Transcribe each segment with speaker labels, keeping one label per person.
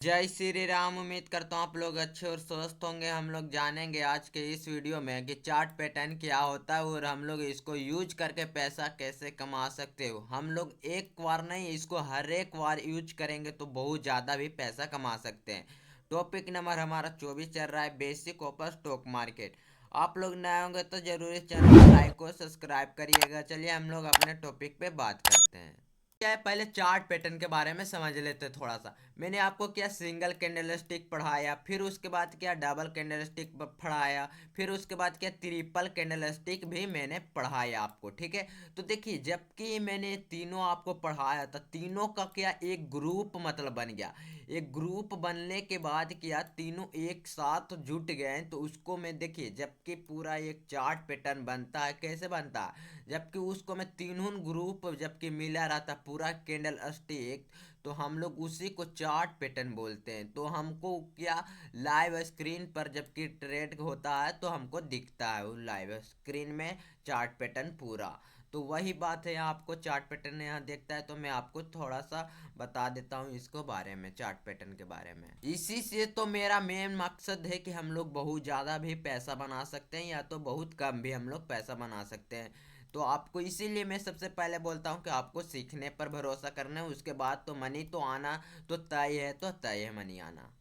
Speaker 1: जय श्री राम। उम्मीद करता हूँ आप लोग अच्छे और स्वस्थ होंगे। हम लोग जानेंगे आज के इस वीडियो में कि चार्ट पैटर्न क्या होता है और हम लोग इसको यूज करके पैसा कैसे कमा सकते हो। हम लोग एक बार नहीं, इसको हर एक बार यूज करेंगे तो बहुत ज़्यादा भी पैसा कमा सकते हैं। टॉपिक नंबर हमारा 24 चल रहा है, बेसिक ऑफ स्टॉक मार्केट। आप लोग नए होंगे तो जरूर चैनल को लाइक और सब्सक्राइब करिएगा। चलिए हम लोग अपने टॉपिक पे बात करते हैं। क्या है, पहले चार्ट पैटर्न के बारे में समझ लेते हैं थोड़ा सा। मैंने आपको क्या सिंगल कैंडलस्टिक पढ़ाया, फिर उसके बाद क्या डबल कैंडलस्टिक पढ़ाया, फिर उसके बाद क्या ट्रिपल कैंडलस्टिक भी मैंने पढ़ाया आपको, ठीक है। तो देखिए, जबकि मैंने तीनों आपको पढ़ाया था, तीनों का क्या एक ग्रुप मतलब बन गया। एक ग्रुप बनने के बाद क्या तीनों एक साथ जुट गए, तो उसको मैं देखिए, जबकि पूरा एक चार्ट पैटर्न बनता है, कैसे बनता है, जबकि उसको मैं तीनों ग्रुप जबकि मिला रहता पूरा कैंडल स्टिक, तो हम लोग उसी को चार्ट पैटर्न बोलते हैं। तो हमको क्या लाइव स्क्रीन पर जबकि ट्रेड होता है तो हमको दिखता है वो लाइव स्क्रीन में चार्ट पैटर्न पूरा। तो वही बात है, यहाँ आपको चार्ट पैटर्न यहाँ देखता है, तो मैं आपको थोड़ा सा बता देता हूँ इसको बारे में, चार्ट पैटर्न के बारे में। इसी से तो मेरा मेन मकसद है कि हम लोग बहुत ज़्यादा भी पैसा बना सकते हैं या तो बहुत कम भी हम लोग पैसा बना सकते हैं। तो आपको इसीलिए मैं सबसे पहले बोलता हूँ कि आपको सीखने पर भरोसा करना है, उसके बाद तो मनी तो आना तो तय है, तो तय है मनी आना।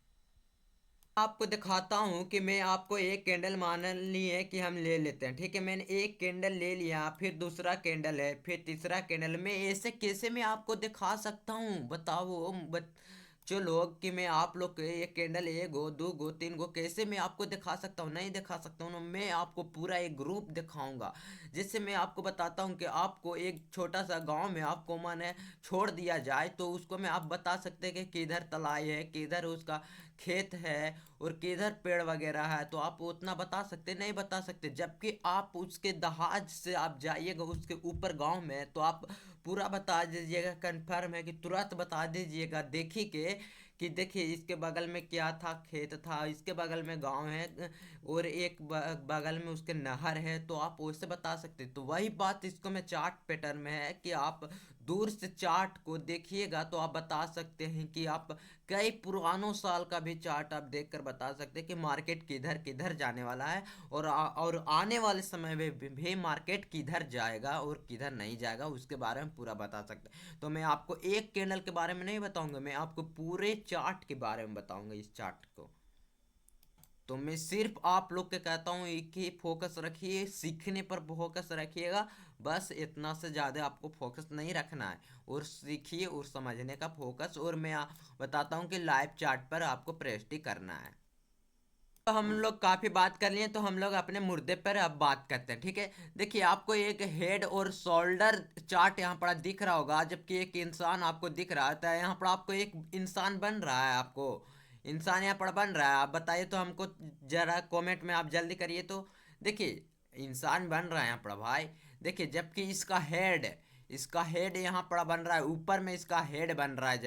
Speaker 1: आपको दिखाता हूँ कि मैं आपको एक कैंडल मान लिए कि हम ले लेते हैं, ठीक है। मैंने एक कैंडल ले लिया, फिर दूसरा कैंडल है, फिर तीसरा कैंडल। मैं ऐसे कैसे मैं आपको दिखा सकता हूँ, बताओ चलो कि मैं आप लोग के एक कैंडल एक गो दो गो तीन गो कैसे मैं आपको दिखा सकता हूँ, नहीं दिखा सकता हूँ ना। मैं आपको पूरा एक ग्रुप दिखाऊंगा। जिससे मैं आपको बताता हूँ कि आपको एक छोटा सा गांव में आपको माने छोड़ दिया जाए, तो उसको मैं आप बता सकते हैं कि किधर तलाई है, किधर उसका खेत है और किधर पेड़ वगैरह है, तो आप उतना बता सकते नहीं बता सकते। जबकि आप उसके दहाज से आप जाइएगा उसके ऊपर गांव में, तो आप पूरा बता दीजिएगा, कंफर्म है कि तुरंत बता दीजिएगा देखी के कि देखिए इसके बगल में क्या था, खेत था, इसके बगल में गांव है और एक बगल में उसके नहर है, तो आप वैसे बता सकते। तो वही बात इसको में चार्ट पैटर्न में है कि आप दूर से चार्ट को देखिएगा तो आप बता सकते हैं कि आप कई पुरानों साल का भी चार्ट आप देखकर बता सकते हैं कि मार्केट किधर किधर जाने वाला है और आने वाले समय में भी मार्केट किधर जाएगा और किधर नहीं जाएगा, उसके बारे में पूरा बता सकते हैं। तो मैं आपको एक कैंडल के बारे में नहीं बताऊंगा, मैं आपको पूरे चार्ट के बारे में बताऊंगा, इस चार्ट को। तो मैं सिर्फ आप लोग के कहता हूँ एक ही फोकस रखिए, सीखने पर फोकस रखिएगा। बस इतना से ज़्यादा आपको फोकस नहीं रखना है, और सीखिए और समझने का फोकस। और मैं बताता हूँ कि लाइव चार्ट पर आपको प्रैक्टिस करना है। तो हम लोग काफ़ी बात कर लिए, तो हम लोग अपने मुर्दे पर अब बात करते हैं, ठीक है। देखिए, आपको एक हेड और शोल्डर चार्ट यहाँ पर दिख रहा होगा, जबकि एक इंसान आपको दिख रहा है। यहाँ पर आपको एक इंसान बन रहा है, आपको इंसान यहाँ पर बन रहा है। आप बताइए तो हमको, जरा कमेंट में आप जल्दी करिए तो। देखिए, इंसान बन रहा है यहाँ पर भाई। देखिए, जबकि इसका हेड यहाँ पर बन रहा है, ऊपर में इसका हेड बन रहा है,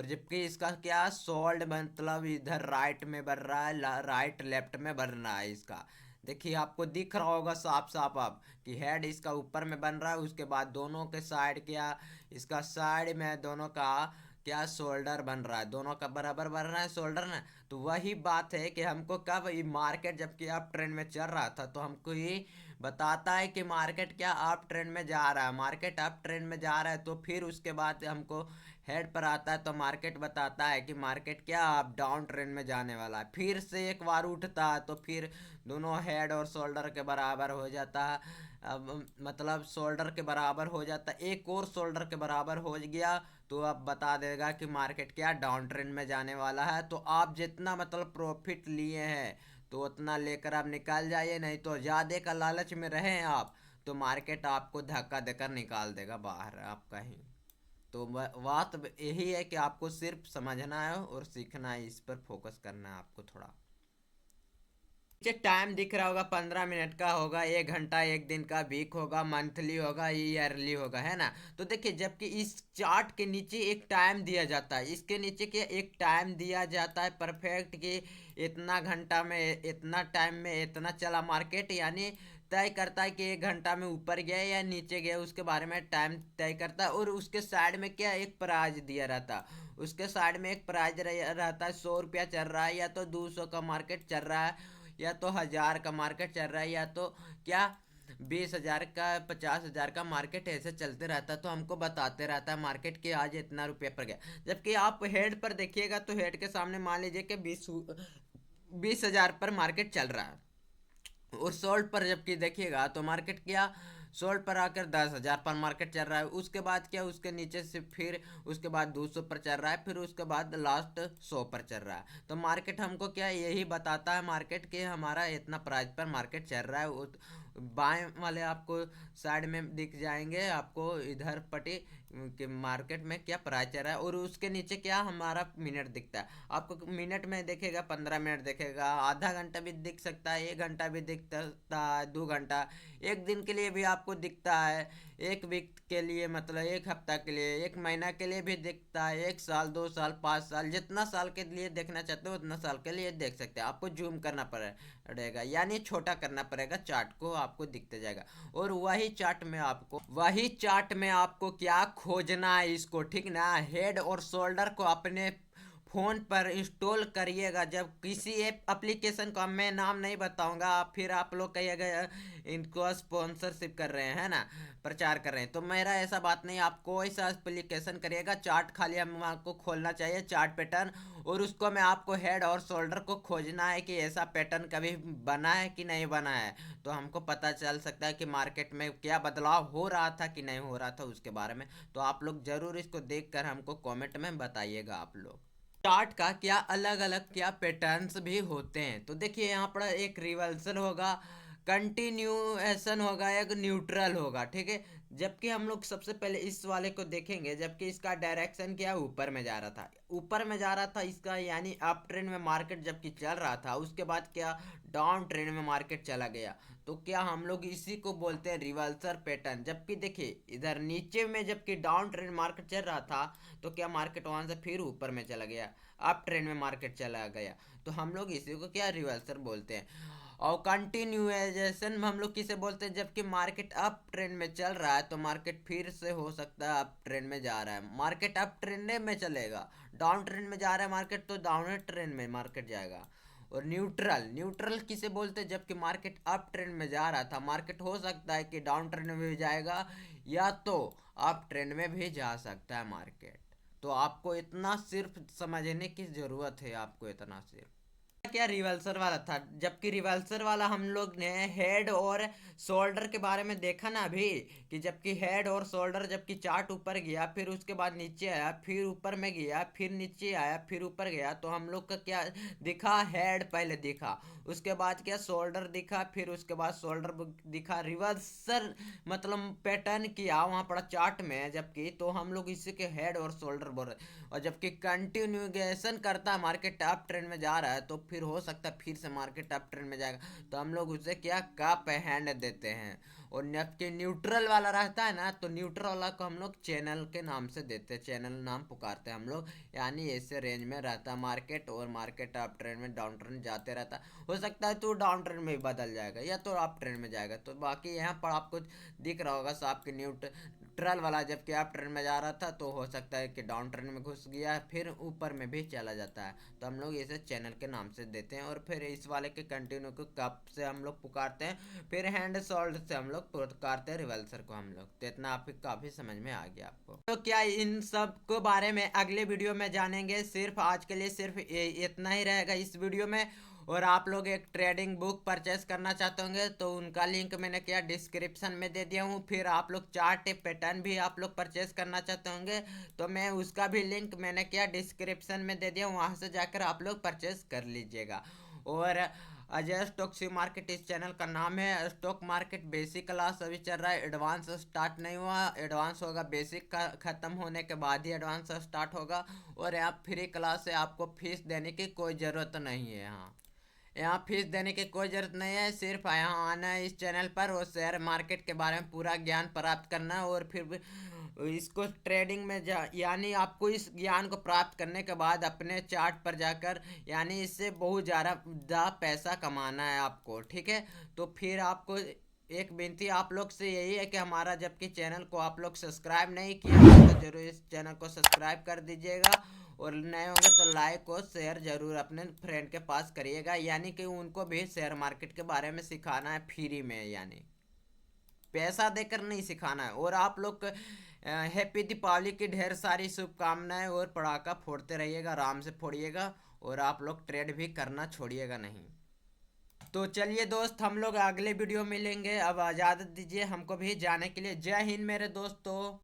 Speaker 1: जबकि इसका क्या सोल्ड मतलब इधर राइट में बन रहा है, राइट लेफ्ट में बन रहा है इसका। देखिए, आपको दिख रहा होगा साफ साफ अब कि हेड इसका ऊपर में बन रहा है, उसके बाद दोनों के साइड क्या इसका साइड में दोनों का क्या शोल्डर बन रहा है, दोनों का बराबर बन रहा है शोल्डर ना। तो वही बात है कि हमको कब ये मार्केट जबकि अप ट्रेंड में चल रहा था, तो हमको ये बताता है कि मार्केट क्या अप ट्रेंड में जा रहा है, मार्केट अप ट्रेंड में जा रहा है। तो फिर उसके बाद हमको हेड पर आता है, तो मार्केट बताता है कि मार्केट क्या अब डाउन ट्रेंड में जाने वाला है। फिर से एक बार उठता है तो फिर दोनों हेड और शोल्डर के बराबर हो जाता है। अब मतलब शोल्डर के बराबर हो जाता है, एक और शोल्डर के बराबर हो गया, तो अब बता देगा कि मार्केट क्या डाउन ट्रेंड में जाने वाला है। तो आप जितना मतलब प्रॉफिट लिए हैं तो उतना लेकर आप निकाल जाइए, नहीं तो ज़्यादा का लालच में रहें आप, तो मार्केट आपको धक्का देकर निकाल देगा बाहर आप कहीं। तो बात यही है कि आपको सिर्फ समझना है और सीखना है, इस पर फोकस करना है आपको थोड़ा। नीचे टाइम दिख रहा होगा, 15 मिनट का होगा, 1 घंटा, एक दिन का, वीक होगा, मंथली होगा, ईयरली होगा, है ना। तो देखिए, जबकि इस चार्ट के नीचे एक टाइम दिया जाता है, इसके नीचे क्या एक टाइम दिया जाता है परफेक्ट कि इतना घंटा में इतना टाइम में इतना चला मार्केट, यानी तय करता है कि 1 घंटा में ऊपर गया या नीचे गया, उसके बारे में टाइम तय करता है। और उसके साइड में क्या एक प्राइज दिया रहता है, उसके साइड में एक प्राइज रहता है। 100 रुपया चल रहा है, या तो 200 का मार्केट चल रहा है, या तो 1000 का मार्केट चल रहा है, या तो क्या 20,000 का, 50,000 का मार्केट ऐसे चलते रहता है। तो हमको बताते रहता है मार्केट के आज इतना रुपया पर गया। जबकि आप हेड पर देखिएगा तो हेड के सामने मान लीजिए कि 20,000 पर मार्केट चल रहा है। और सोल्ड पर जबकि देखिएगा तो मार्केट क्या सोल्ड पर आकर 10,000 पर मार्केट चल रहा है। उसके बाद क्या उसके नीचे से फिर उसके बाद 200 पर चल रहा है, फिर उसके बाद लास्ट 100 पर चल रहा है। तो मार्केट हमको क्या यही बताता है मार्केट के हमारा इतना प्राइस पर मार्केट चल रहा है। बाएं वाले आपको साइड में दिख जाएंगे आपको इधर पट्टी कि मार्केट में क्या प्राइस चल रहा है। और उसके नीचे क्या हमारा मिनट दिखता है, आपको मिनट में देखेगा, 15 मिनट देखेगा, आधा घंटा भी दिख सकता है, 1 घंटा भी दिख सकता है, 2 घंटा, एक दिन के लिए भी आपको दिखता है, एक वीक के लिए मतलब एक हफ्ता के लिए, एक महीना के लिए भी दिखता है, 1 साल, 2 साल, 5 साल, जितना साल के लिए देखना चाहते हो उतना साल के लिए देख सकते हैं। आपको जूम करना पड़ेगा, यानी छोटा करना पड़ेगा, चार्ट को आपको दिखते जाएगा। और वही चार्ट में आपको क्या खोजना है इसको, ठीक ना। हेड और शोल्डर को अपने फोन पर इंस्टॉल करिएगा। जब किसी एप्लीकेशन का मैं नाम नहीं बताऊंगा, फिर आप लोग कहिएगा इनको स्पॉन्सरशिप कर रहे हैं ना, प्रचार कर रहे हैं। तो मेरा ऐसा बात नहीं, आप कोई सा एप्लीकेशन करिएगा, चार्ट खाली हम आपको खोलना चाहिए, चार्ट पैटर्न। और उसको मैं आपको हेड और शोल्डर को खोजना है कि ऐसा पैटर्न कभी बना है कि नहीं बना है। तो हमको पता चल सकता है कि मार्केट में क्या बदलाव हो रहा था कि नहीं हो रहा था उसके बारे में। तो आप लोग जरूर इसको देख कर हमको कॉमेंट में बताइएगा आप लोग। चार्ट का क्या अलग अलग क्या पैटर्न्स भी होते हैं। तो देखिए यहाँ पर एक रिवल्सन होगा, कंटिन्यूएशन होगा, एक न्यूट्रल होगा, ठीक है। जबकि हम लोग सबसे पहले इस वाले को देखेंगे, जबकि इसका डायरेक्शन क्या ऊपर में जा रहा था, ऊपर में जा रहा था इसका, यानी अप ट्रेंड में मार्केट जबकि चल रहा था, उसके बाद क्या डाउन ट्रेंड में मार्केट चला गया। तो क्या हम लोग इसी को बोलते हैं रिवर्सल पैटर्न। जबकि देखिए इधर नीचे में जबकि डाउन ट्रेंड मार्केट चल रहा था, तो क्या मार्केट वहां से फिर ऊपर में चला गया, अप ट्रेंड में मार्केट चला गया। तो हम लोग इसी को क्या रिवर्सल बोलते हैं। और कंटिन्यूएशन हम लोग किसे बोलते हैं, जबकि मार्केट अप ट्रेंड में चल रहा है तो मार्केट फिर से हो सकता है अप ट्रेंड में जा रहा है, मार्केट अप ट्रेंड में चलेगा। डाउन ट्रेंड में जा रहा है मार्केट तो डाउन ट्रेंड में मार्केट जाएगा। और न्यूट्रल, न्यूट्रल किसे बोलते हैं, जबकि मार्केट अप ट्रेंड में जा रहा था, मार्केट हो सकता है कि डाउन ट्रेंड में भी जाएगा या तो अप ट्रेंड में भी जा सकता है मार्केट। तो आपको इतना सिर्फ समझने की जरूरत है, आपको इतना सिर्फ क्या रिवल्सर वाला था। जबकि रिवल्सर वाला हम लोग ने हेड और शोल्डर के बारे में देखा ना अभी, कि जबकि हेड और शोल्डर जबकि चार्ट ऊपर गया, फिर उसके बाद नीचे आया, फिर ऊपर में गया, फिर नीचे आया, फिर ऊपर गया, तो हम लोग का क्या दिखा, हेड पहले दिखा, उसके बाद क्या शोल्डर दिखा, फिर उसके बाद शोल्डर दिखा, रिवर्सल मतलब पैटर्न किया वहां पड़ा चार्ट में। जबकि तो हम लोग इसी के हेड और शोल्डर बोल रहे। और जबकि कंटिन्यूएशन करता है, मार्केट अप ट्रेंड में जा रहा है, तो फिर हो सकता है फिर से मार्केट अप ट्रेंड में जाएगा, तो हम लोग उसे क्या कप हैंड देते हैं। और जबकि न्यूट्रल वाला रहता है ना, तो न्यूट्रल वाला को हम लोग चैनल के नाम से देते हैं, चैनल नाम पुकारते हैं हम लोग। यानी ऐसे रेंज में रहता है मार्केट, और मार्केट अप ट्रेंड में डाउन ट्रेंड जाते रहता है। हो सकता है तो डाउन ट्रेंड में भी बदल जाएगा या तो अप ट्रेंड में जाएगा। तो बाकी यहाँ पर आपको दिख रहा होगा साहब कि न्यूट्रल वाला जबकि अप ट्रेंड में जा रहा था, तो हो सकता है कि डाउन ट्रेंड में घुस गया, फिर ऊपर में भी चला जाता है। तो हम लोग इसे चैनल के नाम से देते हैं। और फिर इस वाले के कंटिन्यू को कप से हम लोग पुकारते हैं, फिर हैंड सोल्ड से हम लोग पुकारते हैं रिवल्सर को हम लोग। तो इतना आप काफी समझ में आ गया आपको। तो क्या इन सब को बारे में अगले वीडियो में जानेंगे। सिर्फ आज के लिए सिर्फ इतना ही रहेगा इस वीडियो में। और आप लोग एक ट्रेडिंग बुक परचेस करना चाहते होंगे तो उनका लिंक मैंने क्या डिस्क्रिप्शन में दे दिया हूँ। फिर आप लोग चार्ट पैटर्न भी आप लोग परचेस करना चाहते होंगे तो मैं उसका भी लिंक मैंने क्या डिस्क्रिप्शन में दे दिया हूँ, वहाँ से जाकर आप लोग परचेस कर लीजिएगा। और अजय स्टॉक सी मार्केट इस चैनल का नाम है। स्टॉक मार्केट बेसिक क्लास अभी चल रहा है, एडवांस स्टार्ट नहीं हुआ, एडवांस होगा बेसिक का ख़त्म होने के बाद ही एडवांस स्टार्ट होगा। और यहाँ फ्री क्लास है, आपको फीस देने की कोई ज़रूरत नहीं है। यहाँ फीस देने की कोई ज़रूरत नहीं है, सिर्फ यहाँ आना है इस चैनल पर और शेयर मार्केट के बारे में पूरा ज्ञान प्राप्त करना है। और फिर इसको ट्रेडिंग में यानी आपको इस ज्ञान को प्राप्त करने के बाद अपने चार्ट पर जाकर यानी इससे बहुत ज़्यादा पैसा कमाना है आपको, ठीक है। तो फिर आपको एक विनती आप लोग से यही है कि हमारा जबकि चैनल को आप लोग सब्सक्राइब नहीं किया है तो जरूर इस चैनल को सब्सक्राइब कर दीजिएगा, और नए होंगे तो लाइक और शेयर जरूर अपने फ्रेंड के पास करिएगा, यानी कि उनको भी शेयर मार्केट के बारे में सिखाना है फ्री में, यानी पैसा देकर नहीं सिखाना है। और आप लोग हैप्पी दीपावली की ढेर सारी शुभकामनाएं, और पटाखा फोड़ते रहिएगा, आराम से फोड़िएगा, और आप लोग ट्रेड भी करना छोड़िएगा नहीं। तो चलिए दोस्त, हम लोग अगले वीडियो मिलेंगे। अब इजाज़त दीजिए हमको भी जाने के लिए। जय हिंद मेरे दोस्तों।